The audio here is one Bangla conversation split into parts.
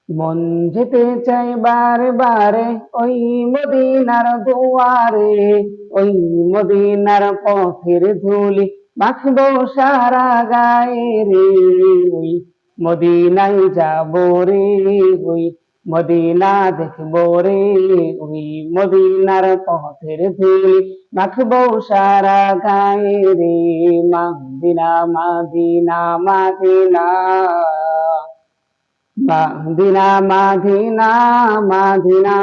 মন যেতে চাই বারে বারে ওই মদিনার দুয়ারে, ওই মদিনার পথের ধুলি মাখবো সারা গায়ে রে। ওই মদিনায় যাবো রে, ওই মদিনা দেখবো রে, ওই মদিনার পথের ধুলি মাখবো সারা গায়ে রে। Medina Medina Medina Medina Medina Medina.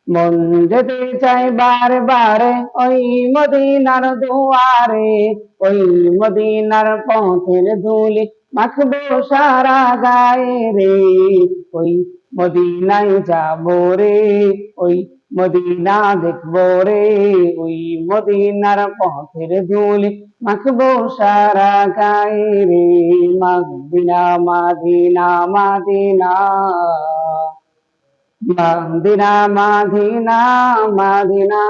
মন যেতে চাই বারে বারে ওই মদিনার দুয়ারে, ওই মদিনার পথের ধুলি মাখবো সারা গায়ে রে। ওই মদিনায় যাবো রে, ওই মদিনা দেখবো রে, ওই মদিনার পথের ধুলি মাখবো সারা গায়ে রে। Medina Medina Medina Medina Medina Medina.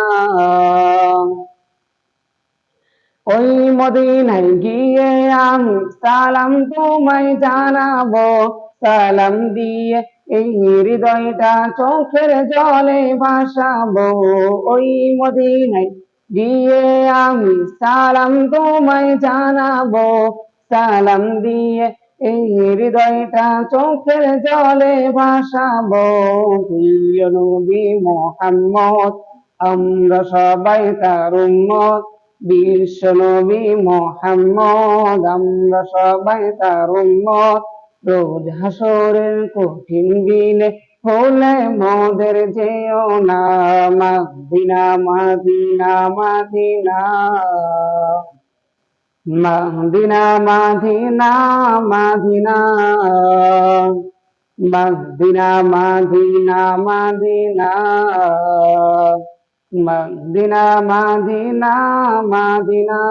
ওই মদিনায় গিয়ে আমি সালাম তোমায় জানাবো, সালাম দিয়ে এই হৃদয়টা চোখের জলে ভাসাবো। ওই মদিনায় গিয়ে আমি সালাম তোমায় জানাবো, সালাম দিয়ে এই হৃদয়টা চোখের জলে ভাসাবো। প্রিয় নবী মুহাম্মদ, আমরা সবাই তার উম্মত। বিশ্ব নবী মুহাম্মদ, আমরা সবাই তার উম্মত। রোজ হাসরের কঠিন দিনে হলে মোদের যেও না। Medina Medina Medina Medina Medina Medina Medina Medina Medina Medina Medina Medina.